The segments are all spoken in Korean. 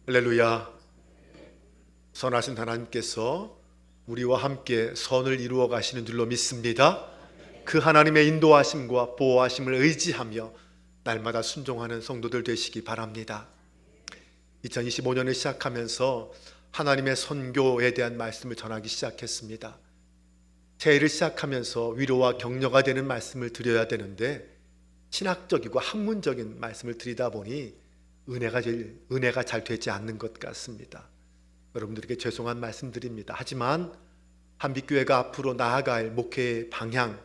할렐루야. 선하신 하나님께서 우리와 함께 선을 이루어 가시는 줄로 믿습니다. 그 하나님의 인도하심과 보호하심을 의지하며 날마다 순종하는 성도들 되시기 바랍니다. 2025년을 시작하면서 하나님의 선교에 대한 말씀을 전하기 시작했습니다. 새해를 시작하면서 위로와 격려가 되는 말씀을 드려야 되는데 신학적이고 학문적인 말씀을 드리다 보니 은혜가 잘 되지 않는 것 같습니다. 여러분들에게 죄송한 말씀드립니다. 하지만 한빛교회가 앞으로 나아갈 목회의 방향,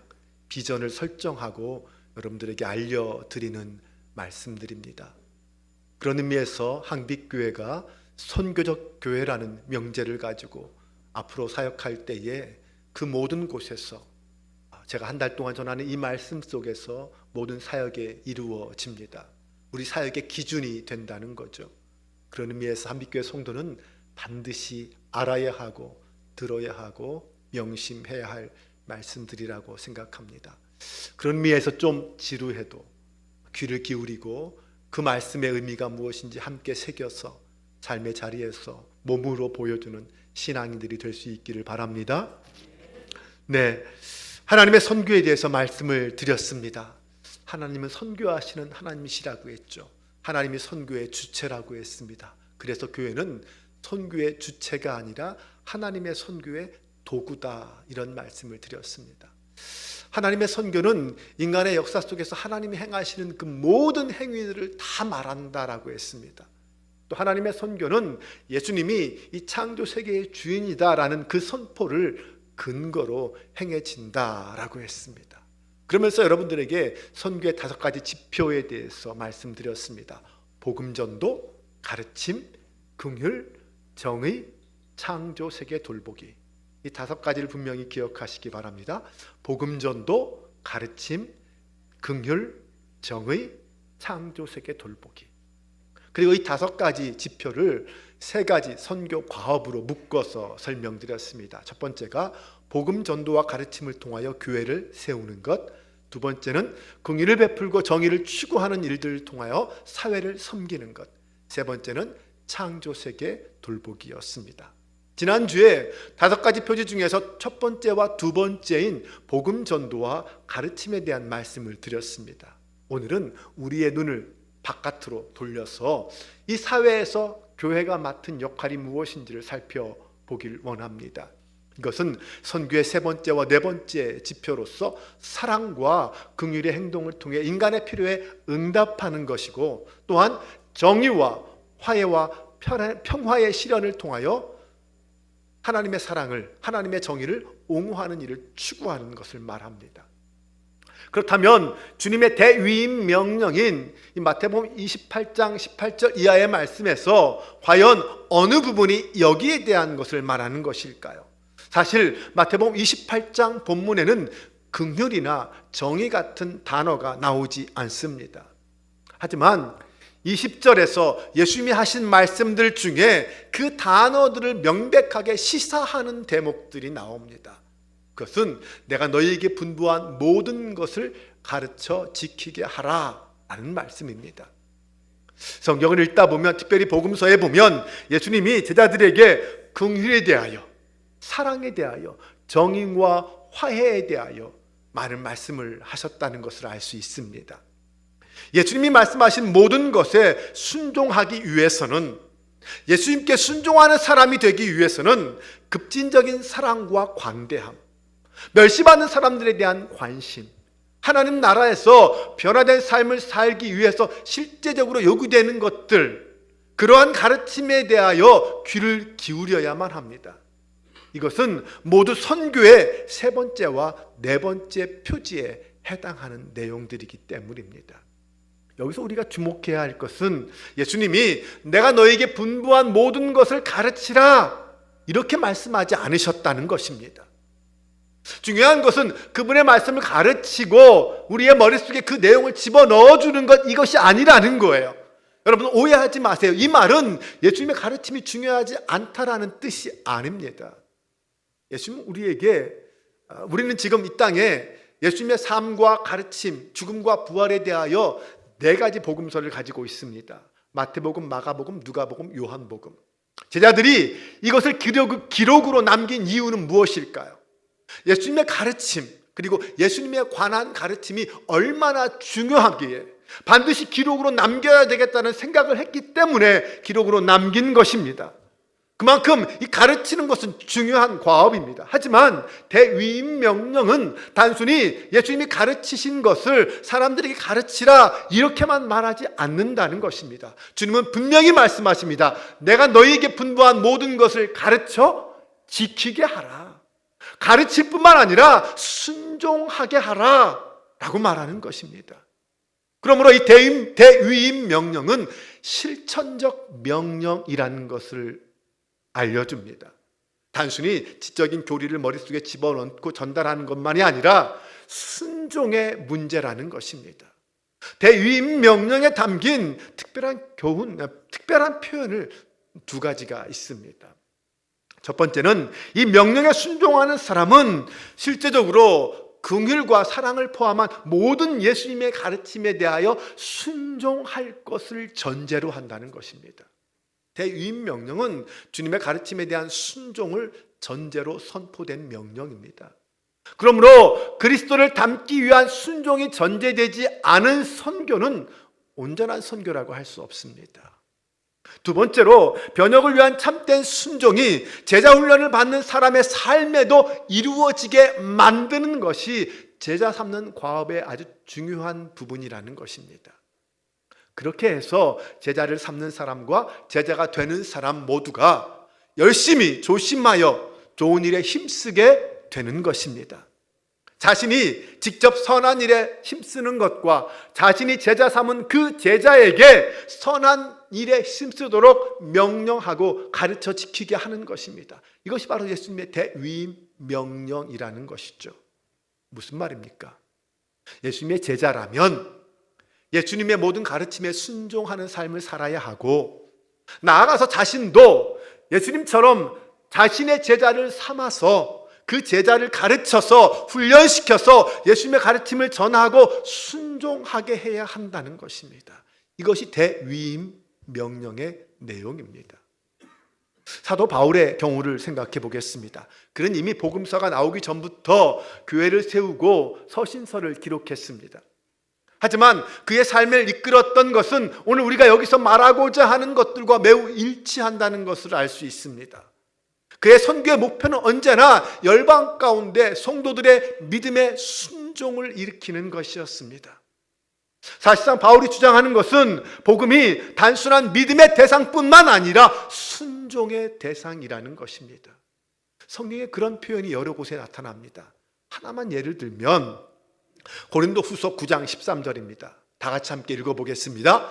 비전을 설정하고 여러분들에게 알려드리는 말씀들입니다. 그런 의미에서 한빛교회가 선교적 교회라는 명제를 가지고 앞으로 사역할 때에 그 모든 곳에서 제가 한 달 동안 전하는 이 말씀 속에서 모든 사역이 이루어집니다. 우리 사역의 기준이 된다는 거죠. 그런 의미에서 한빛교회 성도는 반드시 알아야 하고 들어야 하고 명심해야 할 말씀들이라고 생각합니다. 그런 의미에서 좀 지루해도 귀를 기울이고 그 말씀의 의미가 무엇인지 함께 새겨서 삶의 자리에서 몸으로 보여주는 신앙인들이 될 수 있기를 바랍니다. 네, 하나님의 선교에 대해서 말씀을 드렸습니다. 하나님은 선교하시는 하나님이시라고 했죠. 하나님이 선교의 주체라고 했습니다. 그래서 교회는 선교의 주체가 아니라 하나님의 선교의 도구다, 이런 말씀을 드렸습니다. 하나님의 선교는 인간의 역사 속에서 하나님이 행하시는 그 모든 행위들을 다 말한다라고 했습니다. 또 하나님의 선교는 예수님이 이 창조 세계의 주인이다라는 그 선포를 근거로 행해진다라고 했습니다. 그러면서 여러분들에게 선교의 5가지 지표에 대해서 말씀드렸습니다. 복음 전도, 가르침, 긍휼, 정의, 창조 세계 돌보기. 이 5가지를 분명히 기억하시기 바랍니다. 복음 전도, 가르침, 긍휼, 정의, 창조 세계 돌보기. 그리고 이 5가지 지표를 3가지 선교 과업으로 묶어서 설명드렸습니다. 첫 번째가 복음 전도와 가르침을 통하여 교회를 세우는 것. 두 번째는 긍휼을 베풀고 정의를 추구하는 일들을 통하여 사회를 섬기는 것. 세 번째는 창조 세계 돌보기였습니다. 지난주에 5가지 표지 중에서 첫 번째와 두 번째인 복음 전도와 가르침에 대한 말씀을 드렸습니다. 오늘은 우리의 눈을 바깥으로 돌려서 이 사회에서 교회가 맡은 역할이 무엇인지를 살펴보길 원합니다. 이것은 선교의 3번째와 4번째 지표로서 사랑과 긍휼의 행동을 통해 인간의 필요에 응답하는 것이고, 또한 정의와 화해와 평화의 실현을 통하여 하나님의 사랑을, 하나님의 정의를 옹호하는 일을 추구하는 것을 말합니다. 그렇다면 주님의 대위임 명령인 이 마태복음 28장 18절 이하의 말씀에서 과연 어느 부분이 여기에 대한 것을 말하는 것일까요? 사실 마태복음 28장 본문에는 긍휼이나 정의 같은 단어가 나오지 않습니다. 하지만 20절에서 예수님이 하신 말씀들 중에 그 단어들을 명백하게 시사하는 대목들이 나옵니다. 그것은 내가 너희에게 분부한 모든 것을 가르쳐 지키게 하라라는 말씀입니다. 성경을 읽다 보면, 특별히 복음서에 보면 예수님이 제자들에게 긍휼에 대하여, 사랑에 대하여, 정의와 화해에 대하여 많은 말씀을 하셨다는 것을 알 수 있습니다. 예수님이 말씀하신 모든 것에 순종하기 위해서는, 예수님께 순종하는 사람이 되기 위해서는 급진적인 사랑과 관대함, 멸시받는 사람들에 대한 관심, 하나님 나라에서 변화된 삶을 살기 위해서 실제적으로 요구되는 것들, 그러한 가르침에 대하여 귀를 기울여야만 합니다. 이것은 모두 선교의 3번째와 4번째 표지에 해당하는 내용들이기 때문입니다. 여기서 우리가 주목해야 할 것은 예수님이 내가 너에게 분부한 모든 것을 가르치라, 이렇게 말씀하지 않으셨다는 것입니다. 중요한 것은 그분의 말씀을 가르치고 우리의 머릿속에 그 내용을 집어넣어주는 것, 이것이 아니라는 거예요. 여러분 오해하지 마세요. 이 말은 예수님의 가르침이 중요하지 않다라는 뜻이 아닙니다. 예수님은 우리는 지금 이 땅에 예수님의 삶과 가르침, 죽음과 부활에 대하여 4가지 복음서를 가지고 있습니다. 마태복음, 마가복음, 누가복음, 요한복음. 제자들이 이것을 기록으로 남긴 이유는 무엇일까요? 예수님의 가르침, 그리고 예수님에 관한 가르침이 얼마나 중요하기에 반드시 기록으로 남겨야 되겠다는 생각을 했기 때문에 기록으로 남긴 것입니다. 그만큼 이 가르치는 것은 중요한 과업입니다. 하지만 대위임 명령은 단순히 예수님이 가르치신 것을 사람들에게 가르치라 이렇게만 말하지 않는다는 것입니다. 주님은 분명히 말씀하십니다. 내가 너희에게 분부한 모든 것을 가르쳐 지키게 하라. 가르칠 뿐만 아니라 순종하게 하라 라고 말하는 것입니다. 그러므로 이 대위임 명령은 실천적 명령이라는 것을 알려줍니다. 단순히 지적인 교리를 머릿속에 집어넣고 전달하는 것만이 아니라 순종의 문제라는 것입니다. 대위임 명령에 담긴 특별한 표현을 두 가지가 있습니다. 첫 번째는 이 명령에 순종하는 사람은 실제적으로 긍휼과 사랑을 포함한 모든 예수님의 가르침에 대하여 순종할 것을 전제로 한다는 것입니다. 대위임 명령은 주님의 가르침에 대한 순종을 전제로 선포된 명령입니다. 그러므로 그리스도를 닮기 위한 순종이 전제되지 않은 선교는 온전한 선교라고 할 수 없습니다. 두 번째로 변혁을 위한 참된 순종이 제자 훈련을 받는 사람의 삶에도 이루어지게 만드는 것이 제자 삼는 과업의 아주 중요한 부분이라는 것입니다. 그렇게 해서 제자를 삼는 사람과 제자가 되는 사람 모두가 열심히 조심하여 좋은 일에 힘쓰게 되는 것입니다. 자신이 직접 선한 일에 힘쓰는 것과 자신이 제자 삼은 그 제자에게 선한 일에 힘쓰도록 명령하고 가르쳐 지키게 하는 것입니다. 이것이 바로 예수님의 대위임 명령이라는 것이죠. 무슨 말입니까? 예수님의 제자라면 예수님의 모든 가르침에 순종하는 삶을 살아야 하고, 나아가서 자신도 예수님처럼 자신의 제자를 삼아서 그 제자를 가르쳐서 훈련시켜서 예수님의 가르침을 전하고 순종하게 해야 한다는 것입니다. 이것이 대위임 명령의 내용입니다. 사도 바울의 경우를 생각해 보겠습니다. 그는 이미 복음서가 나오기 전부터 교회를 세우고 서신서를 기록했습니다. 하지만 그의 삶을 이끌었던 것은 오늘 우리가 여기서 말하고자 하는 것들과 매우 일치한다는 것을 알 수 있습니다. 그의 선교의 목표는 언제나 열방 가운데 성도들의 믿음의 순종을 일으키는 것이었습니다. 사실상 바울이 주장하는 것은 복음이 단순한 믿음의 대상뿐만 아니라 순종의 대상이라는 것입니다. 성경에 그런 표현이 여러 곳에 나타납니다. 하나만 예를 들면 고린도후서 9장 13절입니다. 다 같이 함께 읽어보겠습니다.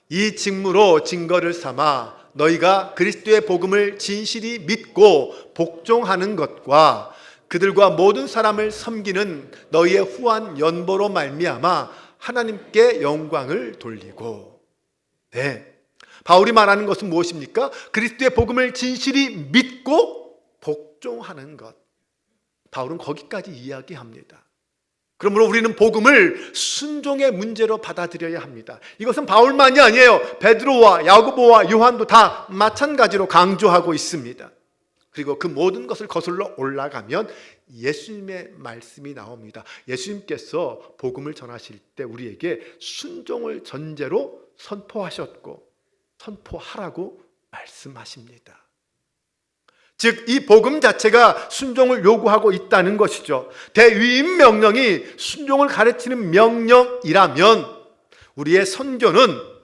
이 직무로 증거를 삼아 너희가 그리스도의 복음을 진실이 믿고 복종하는 것과 그들과 모든 사람을 섬기는 너희의 후한 연보로 말미암아 하나님께 영광을 돌리고. 네, 바울이 말하는 것은 무엇입니까? 그리스도의 복음을 진실이 믿고 복종하는 것. 바울은 거기까지 이야기합니다. 그러므로 우리는 복음을 순종의 문제로 받아들여야 합니다. 이것은 바울만이 아니에요. 베드로와 야고보와 요한도 다 마찬가지로 강조하고 있습니다. 그리고 그 모든 것을 거슬러 올라가면 예수님의 말씀이 나옵니다. 예수님께서 복음을 전하실 때 우리에게 순종을 전제로 선포하셨고 선포하라고 말씀하십니다. 즉, 이 복음 자체가 순종을 요구하고 있다는 것이죠. 대위임 명령이 순종을 가르치는 명령이라면 우리의 선교는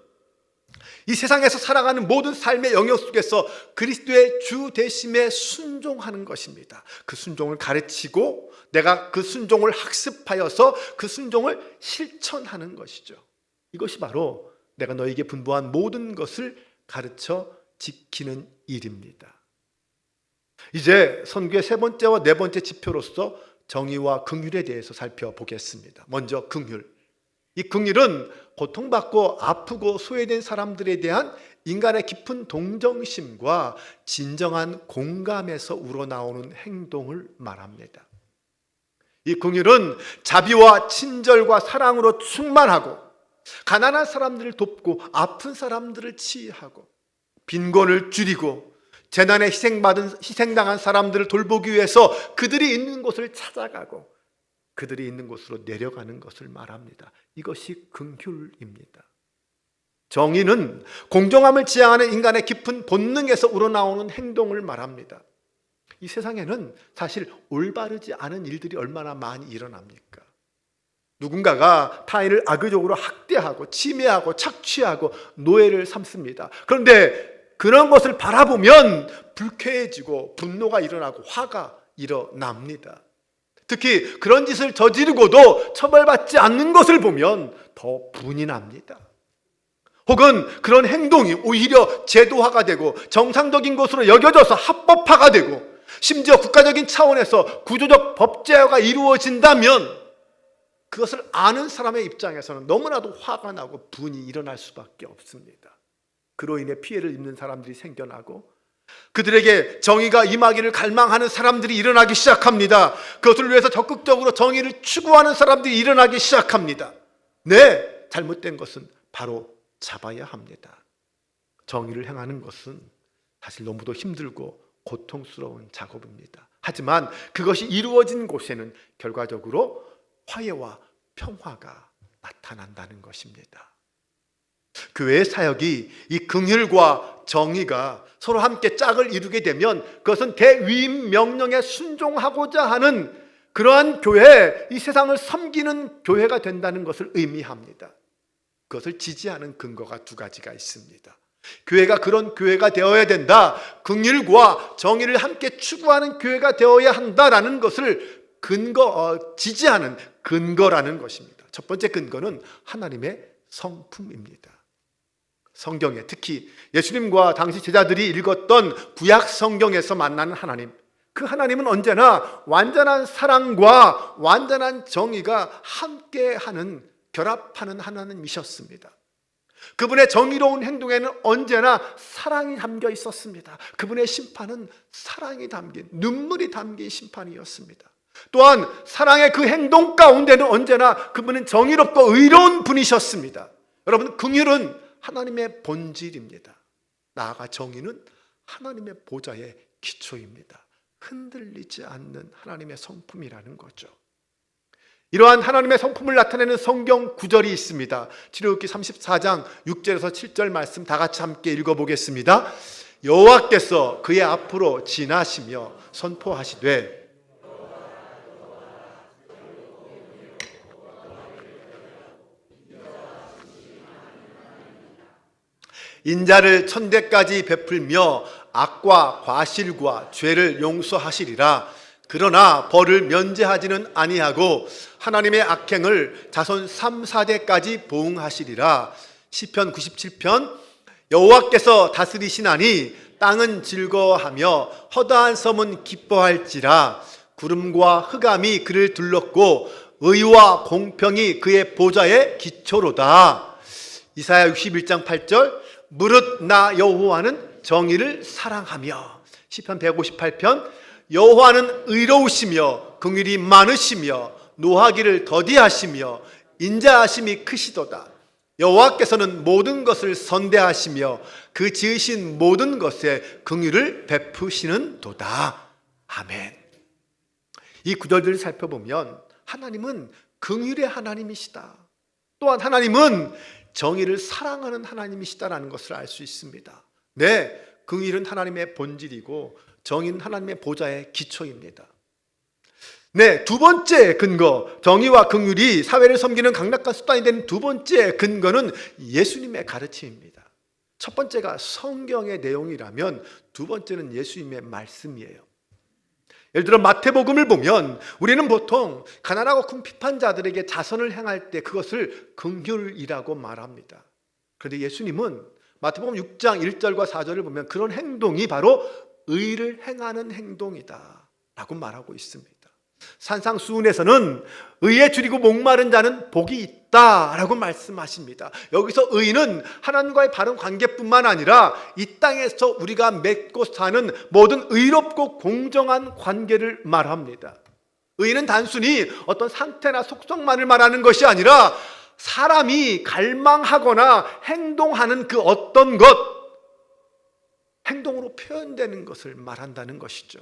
이 세상에서 살아가는 모든 삶의 영역 속에서 그리스도의 주 되심에 순종하는 것입니다. 그 순종을 가르치고 내가 그 순종을 학습하여서 그 순종을 실천하는 것이죠. 이것이 바로 내가 너에게 분부한 모든 것을 가르쳐 지키는 일입니다. 이제 선교의 세 번째와 네 번째 지표로서 정의와 긍휼에 대해서 살펴보겠습니다. 먼저 긍휼. 이 긍휼은 고통받고 아프고 소외된 사람들에 대한 인간의 깊은 동정심과 진정한 공감에서 우러나오는 행동을 말합니다. 이 긍휼은 자비와 친절과 사랑으로 충만하고 가난한 사람들을 돕고 아픈 사람들을 치유하고 빈곤을 줄이고 재난에 희생당한 사람들을 돌보기 위해서 그들이 있는 곳을 찾아가고 그들이 있는 곳으로 내려가는 것을 말합니다. 이것이 긍휼입니다. 정의는 공정함을 지향하는 인간의 깊은 본능에서 우러나오는 행동을 말합니다. 이 세상에는 사실 올바르지 않은 일들이 얼마나 많이 일어납니까? 누군가가 타인을 악의적으로 학대하고 침해하고 착취하고 노예를 삼습니다. 그런데 그런 것을 바라보면 불쾌해지고 분노가 일어나고 화가 일어납니다. 특히 그런 짓을 저지르고도 처벌받지 않는 것을 보면 더 분이 납니다. 혹은 그런 행동이 오히려 제도화가 되고 정상적인 것으로 여겨져서 합법화가 되고 심지어 국가적인 차원에서 구조적 법제화가 이루어진다면 그것을 아는 사람의 입장에서는 너무나도 화가 나고 분이 일어날 수밖에 없습니다. 그로 인해 피해를 입는 사람들이 생겨나고 그들에게 정의가 임하기를 갈망하는 사람들이 일어나기 시작합니다. 그것을 위해서 적극적으로 정의를 추구하는 사람들이 일어나기 시작합니다. 네, 잘못된 것은 바로 잡아야 합니다. 정의를 행하는 것은 사실 너무도 힘들고 고통스러운 작업입니다. 하지만 그것이 이루어진 곳에는 결과적으로 화해와 평화가 나타난다는 것입니다. 교회의 사역이 이 긍휼과 정의가 서로 함께 짝을 이루게 되면 그것은 대위임 명령에 순종하고자 하는 그러한 교회, 이 세상을 섬기는 교회가 된다는 것을 의미합니다. 그것을 지지하는 근거가 두 가지가 있습니다. 교회가 그런 교회가 되어야 된다. 긍휼과 정의를 함께 추구하는 교회가 되어야 한다라는 것을 지지하는 근거라는 것입니다. 첫 번째 근거는 하나님의 성품입니다. 성경에 특히 예수님과 당시 제자들이 읽었던 구약 성경에서 만나는 하나님, 그 하나님은 언제나 완전한 사랑과 완전한 정의가 함께하는, 결합하는 하나님이셨습니다. 그분의 정의로운 행동에는 언제나 사랑이 담겨 있었습니다. 그분의 심판은 사랑이 담긴, 눈물이 담긴 심판이었습니다. 또한 사랑의 그 행동 가운데는 언제나 그분은 정의롭고 의로운 분이셨습니다. 여러분, 긍휼은 하나님의 본질입니다. 나아가 정의는 하나님의 보좌의 기초입니다. 흔들리지 않는 하나님의 성품이라는 거죠. 이러한 하나님의 성품을 나타내는 성경 구절이 있습니다. 출애굽기 34장 6절에서 7절 말씀 다 같이 함께 읽어보겠습니다. 여호와께서 그의 앞으로 지나시며 선포하시되 인자를 천대까지 베풀며 악과 과실과 죄를 용서하시리라. 그러나 벌을 면제하지는 아니하고 하나님의 악행을 자손 3, 4대까지 보응하시리라. 시편 97편 여호와께서 다스리시나니 땅은 즐거워하며 허다한 섬은 기뻐할지라. 구름과 흑암이 그를 둘렀고 의와 공평이 그의 보좌의 기초로다. 이사야 61장 8절 무릇 나 여호와는 정의를 사랑하며. 시편 158편 여호와는 의로우시며 긍휼이 많으시며 노하기를 더디하시며 인자하심이 크시도다. 여호와께서는 모든 것을 선대하시며 그 지으신 모든 것에 긍휼을 베푸시는 도다. 아멘. 이 구절들을 살펴보면 하나님은 긍휼의 하나님이시다. 또한 하나님은 정의를 사랑하는 하나님이시다라는 것을 알 수 있습니다. 네, 긍휼은 하나님의 본질이고 정의는 하나님의 보좌의 기초입니다. 네, 두 번째 근거, 정의와 긍휼이 사회를 섬기는 강력한 수단이 되는 두 번째 근거는 예수님의 가르침입니다. 첫 번째가 성경의 내용이라면 두 번째는 예수님의 말씀이에요. 예를 들어 마태복음을 보면 우리는 보통 가난하고 궁핍한 자들에게 자선을 행할 때 그것을 긍휼이라고 말합니다. 그런데 예수님은 마태복음 6장 1절과 4절을 보면 그런 행동이 바로 의를 행하는 행동이다 라고 말하고 있습니다. 산상수훈에서는 의에 줄이고 목마른 자는 복이 있다 라고 말씀하십니다. 여기서 의는 하나님과의 바른 관계뿐만 아니라 이 땅에서 우리가 맺고 사는 모든 의롭고 공정한 관계를 말합니다. 의는 단순히 어떤 상태나 속성만을 말하는 것이 아니라 사람이 갈망하거나 행동하는 그 어떤 것, 행동으로 표현되는 것을 말한다는 것이죠.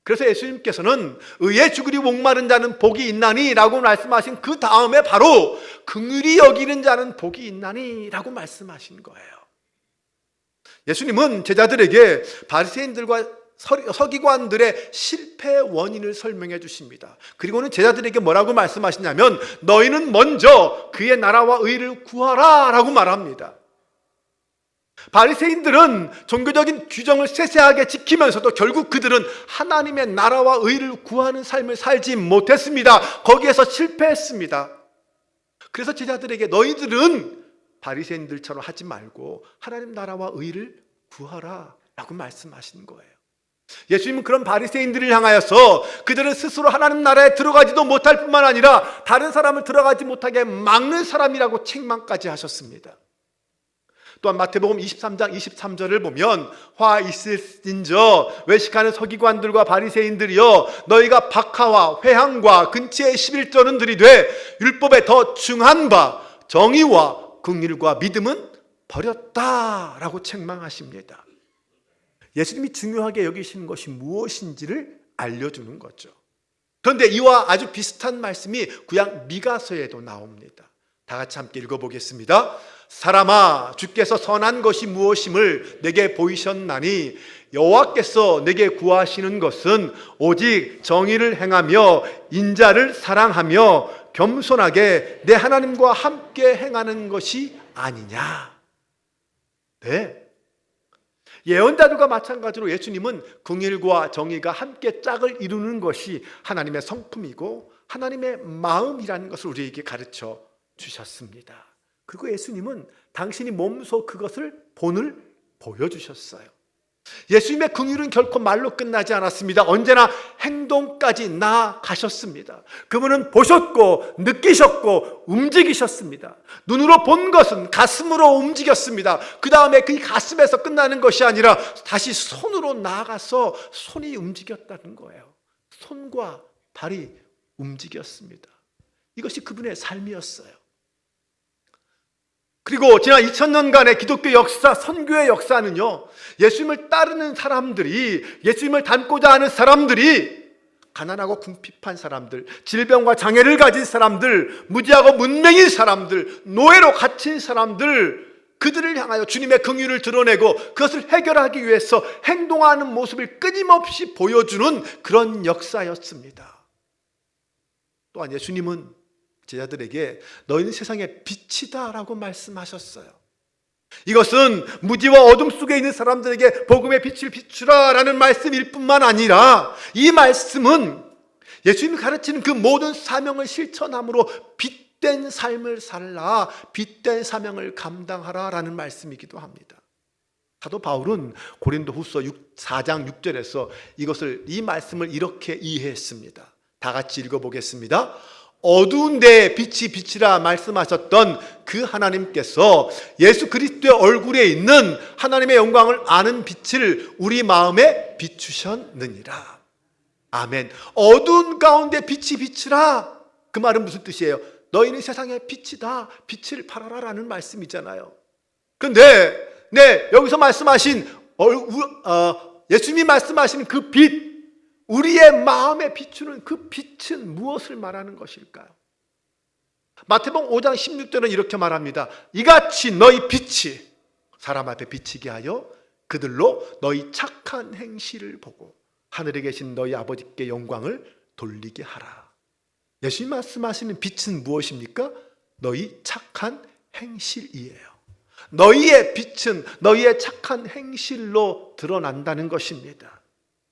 그래서 예수님께서는 의에 죽으리 목마른 자는 복이 있나니 라고 말씀하신 그 다음에 바로 긍휼히 여기는 자는 복이 있나니 라고 말씀하신 거예요. 예수님은 제자들에게 바리새인들과 서기관들의 실패 원인을 설명해 주십니다. 그리고는 제자들에게 뭐라고 말씀하시냐면 너희는 먼저 그의 나라와 의를 구하라 라고 말합니다. 바리새인들은 종교적인 규정을 세세하게 지키면서도 결국 그들은 하나님의 나라와 의를 구하는 삶을 살지 못했습니다. 거기에서 실패했습니다. 그래서 제자들에게 너희들은 바리새인들처럼 하지 말고 하나님 나라와 의를 구하라 라고 말씀하신 거예요. 예수님은 그런 바리새인들을 향하여서 그들은 스스로 하나님 나라에 들어가지도 못할 뿐만 아니라 다른 사람을 들어가지 못하게 막는 사람이라고 책망까지 하셨습니다. 또한 마태복음 23장 23절을 보면 화 있을진저 외식하는 서기관들과 바리새인들이여 너희가 박하와 회향과 근처의 11조는 들이되 율법에 더 중한 바 정의와 긍휼과 믿음은 버렸다라고 책망하십니다. 예수님이 중요하게 여기시는 것이 무엇인지를 알려주는 거죠. 그런데 이와 아주 비슷한 말씀이 구약 미가서에도 나옵니다. 다 같이 함께 읽어보겠습니다. 사람아 주께서 선한 것이 무엇임을 내게 보이셨나니 여호와께서 내게 구하시는 것은 오직 정의를 행하며 인자를 사랑하며 겸손하게 내 하나님과 함께 행하는 것이 아니냐. 네, 예언자들과 마찬가지로 예수님은 긍휼과 정의가 함께 짝을 이루는 것이 하나님의 성품이고 하나님의 마음이라는 것을 우리에게 가르쳐 주셨습니다. 그리고 예수님은 당신이 몸소 그것을 본을 보여주셨어요. 예수님의 긍휼은 결코 말로 끝나지 않았습니다. 언제나 행동까지 나아가셨습니다. 그분은 보셨고 느끼셨고 움직이셨습니다. 눈으로 본 것은 가슴으로 움직였습니다. 그 다음에 그 가슴에서 끝나는 것이 아니라 다시 손으로 나아가서 손이 움직였다는 거예요. 손과 발이 움직였습니다. 이것이 그분의 삶이었어요. 그리고 지난 2000년간의 기독교 역사, 선교의 역사는요, 예수님을 따르는 사람들이, 예수님을 닮고자 하는 사람들이, 가난하고 궁핍한 사람들, 질병과 장애를 가진 사람들, 무지하고 문맹인 사람들, 노예로 갇힌 사람들, 그들을 향하여 주님의 긍휼을 드러내고 그것을 해결하기 위해서 행동하는 모습을 끊임없이 보여주는 그런 역사였습니다. 또한 예수님은 제자들에게 너희는 세상의 빛이다 라고 말씀하셨어요. 이것은 무지와 어둠 속에 있는 사람들에게 복음의 빛을 비추라 라는 말씀일 뿐만 아니라 이 말씀은 예수님이 가르치는 그 모든 사명을 실천함으로 빛된 삶을 살라, 빛된 사명을 감당하라 라는 말씀이기도 합니다. 사도 바울은 고린도후서 4장 6절에서 이 말씀을 이렇게 이해했습니다. 다 같이 읽어보겠습니다. 어두운 데에 빛이 비치라 말씀하셨던 그 하나님께서 예수 그리스도의 얼굴에 있는 하나님의 영광을 아는 빛을 우리 마음에 비추셨느니라. 아멘. 어두운 가운데 빛이 비치라. 그 말은 무슨 뜻이에요? 너희는 세상의 빛이다. 빛을 발하라 라는 말씀이잖아요. 그런데 여기서 말씀하신 예수님이 말씀하신 그 빛, 우리의 마음에 비추는 그 빛은 무엇을 말하는 것일까요? 마태복음 5장 16절은 이렇게 말합니다. 이같이 너희 빛이 사람 앞에 비치게 하여 그들로 너희 착한 행실을 보고 하늘에 계신 너희 아버지께 영광을 돌리게 하라. 예수님 말씀하시는 빛은 무엇입니까? 너희 착한 행실이에요. 너희의 빛은 너희의 착한 행실로 드러난다는 것입니다.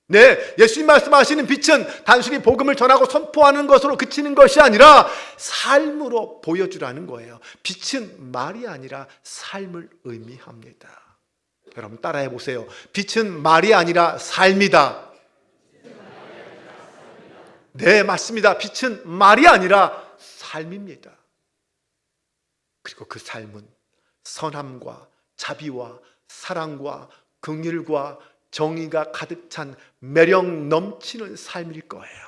네, 예수님 말씀하시는 빛은 단순히 복음을 전하고 선포하는 것으로 그치는 것이 아니라 삶으로 보여주라는 거예요. 빛은 말이 아니라 삶을 의미합니다. 여러분 따라해 보세요. 빛은 말이 아니라 삶이다. 네, 맞습니다. 빛은 말이 아니라 삶입니다. 그리고 그 삶은 선함과 자비와 사랑과 긍휼과 정의가 가득 찬 매력 넘치는 삶일 거예요.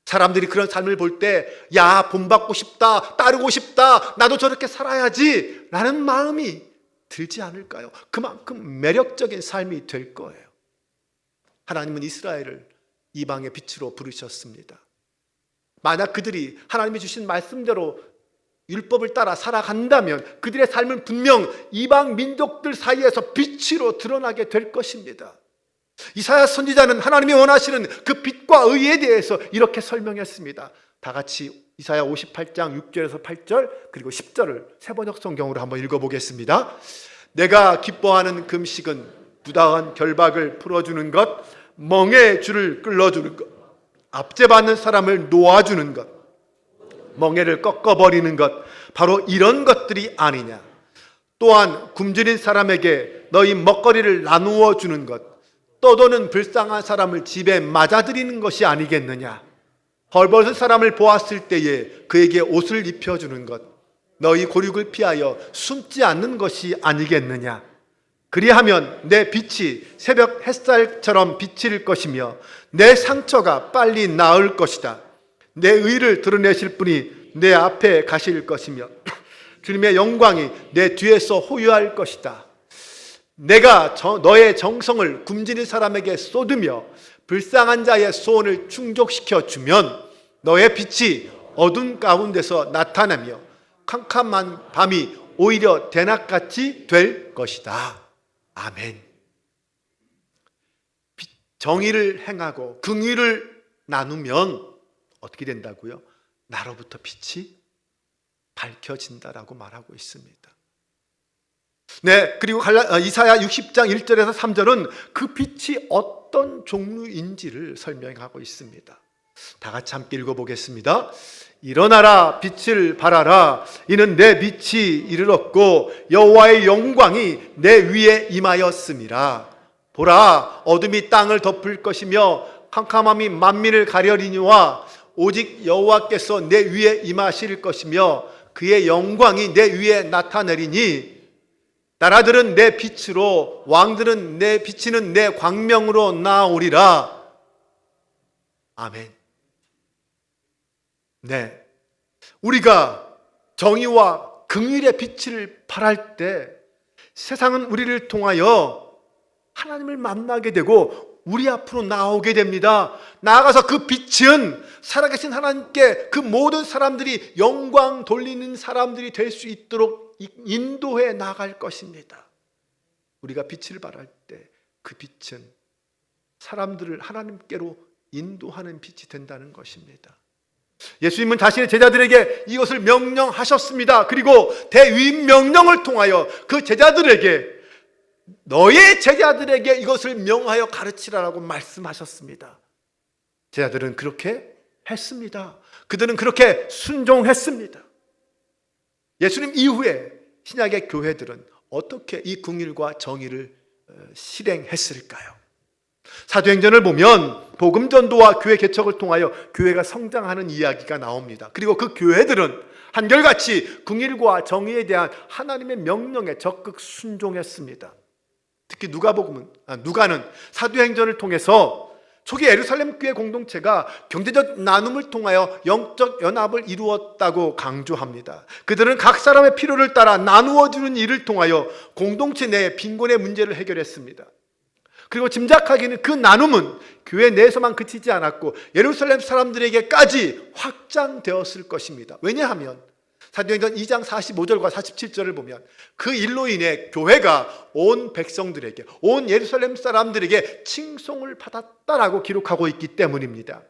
사람들이 그런 삶을 볼 때, 야, 본받고 싶다, 따르고 싶다, 나도 저렇게 살아야지 라는 마음이 들지 않을까요? 그만큼 매력적인 삶이 될 거예요. 하나님은 이스라엘을 이방의 빛으로 부르셨습니다. 만약 그들이 하나님이 주신 말씀대로 율법을 따라 살아간다면 그들의 삶은 분명 이방 민족들 사이에서 빛으로 드러나게 될 것입니다. 이사야 선지자는 하나님이 원하시는 그 빛과 의에 대해서 이렇게 설명했습니다. 다 같이 이사야 58장 6절에서 8절 그리고 10절을 세번역 성경으로 한번 읽어보겠습니다. 내가 기뻐하는 금식은 부당한 결박을 풀어주는 것, 멍에 줄을 끌어주는 것, 압제받는 사람을 놓아주는 것, 멍에를 꺾어버리는 것, 바로 이런 것들이 아니냐. 또한 굶주린 사람에게 너희 먹거리를 나누어 주는 것, 떠도는 불쌍한 사람을 집에 맞아들이는 것이 아니겠느냐. 헐벗은 사람을 보았을 때에 그에게 옷을 입혀주는 것, 너희 고륙을 피하여 숨지 않는 것이 아니겠느냐. 그리하면 내 빛이 새벽 햇살처럼 비칠 것이며 내 상처가 빨리 나을 것이다. 내 의를 드러내실 분이 내 앞에 가실 것이며 주님의 영광이 내 뒤에서 호유할 것이다. 내가 너의 정성을 굶주린 사람에게 쏟으며 불쌍한 자의 소원을 충족시켜 주면 너의 빛이 어둠 가운데서 나타나며 캄캄한 밤이 오히려 대낮같이 될 것이다. 아멘. 정의를 행하고 긍휼을 나누면 어떻게 된다고요? 나로부터 빛이 밝혀진다라고 말하고 있습니다. 네, 그리고 이사야 60장 1절에서 3절은 그 빛이 어떤 종류인지를 설명하고 있습니다. 다 같이 함께 읽어보겠습니다. 일어나라, 빛을 발하라. 이는 내 빛이 이르렀고 여호와의 영광이 내 위에 임하였음이라. 보라, 어둠이 땅을 덮을 것이며 캄캄함이 만민을 가려리니와 오직 여호와께서 내 위에 임하실 것이며 그의 영광이 내 위에 나타내리니 나라들은 내 빛으로 왕들은 내 비치는 내 광명으로 나오리라. 아멘. 네, 우리가 정의와 긍휼의 빛을 발할 때 세상은 우리를 통하여 하나님을 만나게 되고 우리 앞으로 나오게 됩니다. 나아가서 그 빛은 살아계신 하나님께 그 모든 사람들이 영광 돌리는 사람들이 될 수 있도록 인도해 나갈 것입니다. 우리가 빛을 발할 때 그 빛은 사람들을 하나님께로 인도하는 빛이 된다는 것입니다. 예수님은 자신의 제자들에게 이것을 명령하셨습니다. 그리고 대위임 명령을 통하여 그 제자들에게 너의 제자들에게 이것을 명하여 가르치라라고 말씀하셨습니다. 제자들은 그렇게 했습니다. 그들은 그렇게 순종했습니다. 예수님 이후에 신약의 교회들은 어떻게 이 긍휼과 정의를 실행했을까요? 사도행전을 보면 복음 전도와 교회 개척을 통하여 교회가 성장하는 이야기가 나옵니다. 그리고 그 교회들은 한결같이 긍휼과 정의에 대한 하나님의 명령에 적극 순종했습니다. 특히 누가는 사도행전을 통해서 초기 예루살렘 교회 공동체가 경제적 나눔을 통하여 영적 연합을 이루었다고 강조합니다. 그들은 각 사람의 필요를 따라 나누어 주는 일을 통하여 공동체 내의 빈곤의 문제를 해결했습니다. 그리고 짐작하기는 그 나눔은 교회 내에서만 그치지 않았고 예루살렘 사람들에게까지 확장되었을 것입니다. 왜냐하면 사도행전 2장 45절과 47절을 보면 그 일로 인해 교회가 온 백성들에게, 온 예루살렘 사람들에게 칭송을 받았다라고 기록하고 있기 때문입니다.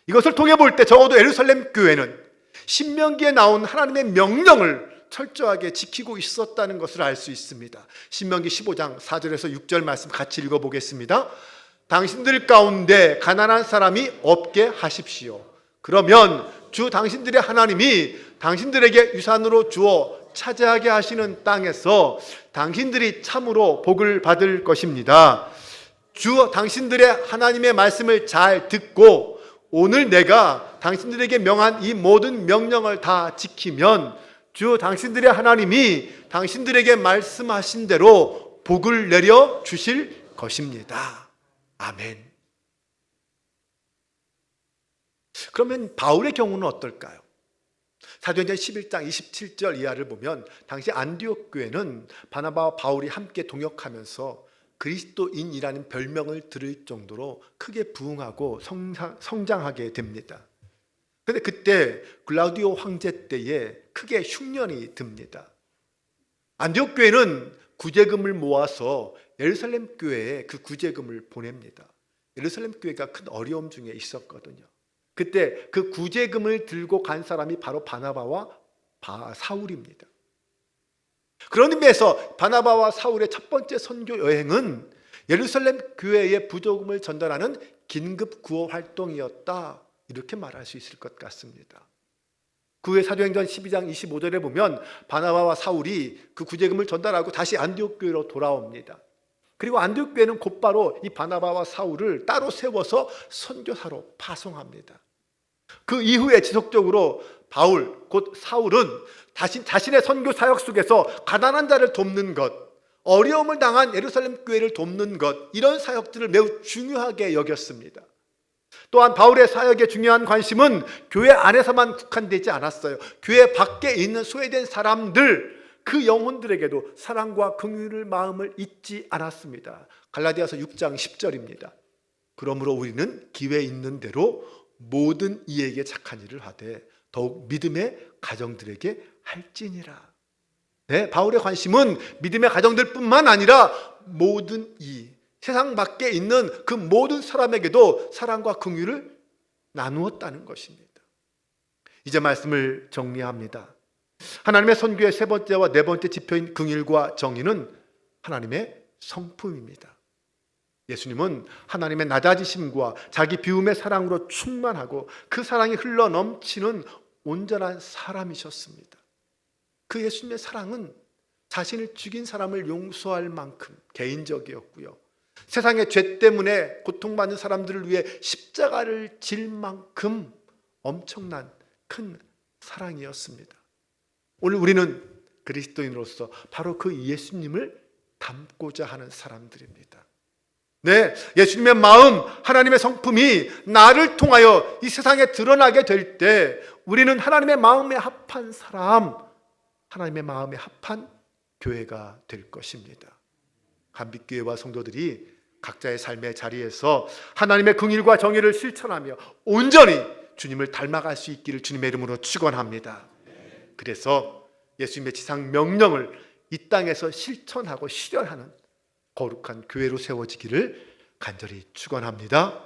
이것을 통해 볼 때 적어도 예루살렘 교회는 신명기에 나온 하나님의 명령을 철저하게 지키고 있었다는 것을 알 수 있습니다. 신명기 15장 4절에서 6절 말씀 같이 읽어보겠습니다. 당신들 가운데 가난한 사람이 없게 하십시오. 그러면 주 당신들의 하나님이 당신들에게 유산으로 주어 차지하게 하시는 땅에서 당신들이 참으로 복을 받을 것입니다. 주 당신들의 하나님의 말씀을 잘 듣고 오늘 내가 당신들에게 명한 이 모든 명령을 다 지키면 주 당신들의 하나님이 당신들에게 말씀하신 대로 복을 내려 주실 것입니다. 아멘. 그러면 바울의 경우는 어떨까요? 사도행전 11장 27절 이하를 보면 당시 안디옥 교회는 바나바와 바울이 함께 동역하면서 그리스도인이라는 별명을 들을 정도로 크게 부흥하고 성장하게 됩니다. 그런데 그때 글라우디오 황제 때에 크게 흉년이 듭니다. 안디옥 교회는 구제금을 모아서 예루살렘 교회에 그 구제금을 보냅니다. 예루살렘 교회가 큰 어려움 중에 있었거든요. 그때 그 구제금을 들고 간 사람이 바로 바나바와 사울입니다. 그런 의미에서 바나바와 사울의 첫 번째 선교 여행은 예루살렘 교회에 부조금을 전달하는 긴급 구호 활동이었다, 이렇게 말할 수 있을 것 같습니다. 그 후에 사도행전 12장 25절에 보면 바나바와 사울이 그 구제금을 전달하고 다시 안디옥 교회로 돌아옵니다. 그리고 안디옥 교회는 곧바로 이 바나바와 사울을 따로 세워서 선교사로 파송합니다. 그 이후에 지속적으로 바울, 곧 사울은 자신의 선교 사역 속에서 가난한 자를 돕는 것, 어려움을 당한 예루살렘 교회를 돕는 것, 이런 사역들을 매우 중요하게 여겼습니다. 또한 바울의 사역의 중요한 관심은 교회 안에서만 국한되지 않았어요. 교회 밖에 있는 소외된 사람들, 그 영혼들에게도 사랑과 긍휼의 마음을 잊지 않았습니다. 갈라디아서 6장 10절입니다. 그러므로 우리는 기회 있는 대로 모든 이에게 착한 일을 하되 더욱 믿음의 가정들에게 할지니라. 네, 바울의 관심은 믿음의 가정들뿐만 아니라 모든 세상 밖에 있는 그 모든 사람에게도 사랑과 긍휼을 나누었다는 것입니다. 이제 말씀을 정리합니다. 하나님의 선교의 세 번째와 네 번째 지표인 긍휼과 정의는 하나님의 성품입니다. 예수님은 하나님의 낮아지심과 자기 비움의 사랑으로 충만하고 그 사랑이 흘러 넘치는 온전한 사람이셨습니다. 그 예수님의 사랑은 자신을 죽인 사람을 용서할 만큼 개인적이었고요, 세상의 죄 때문에 고통받는 사람들을 위해 십자가를 질 만큼 엄청난 큰 사랑이었습니다. 오늘 우리는 그리스도인으로서 바로 그 예수님을 닮고자 하는 사람들입니다. 네, 예수님의 마음, 하나님의 성품이 나를 통하여 이 세상에 드러나게 될 때 우리는 하나님의 마음에 합한 사람, 하나님의 마음에 합한 교회가 될 것입니다. 감빛교회와 성도들이 각자의 삶의 자리에서 하나님의 긍휼과 정의를 실천하며 온전히 주님을 닮아갈 수 있기를 주님의 이름으로 축원합니다. 그래서 예수님의 지상 명령을 이 땅에서 실천하고 실현하는 거룩한 교회로 세워지기를 간절히 축원합니다.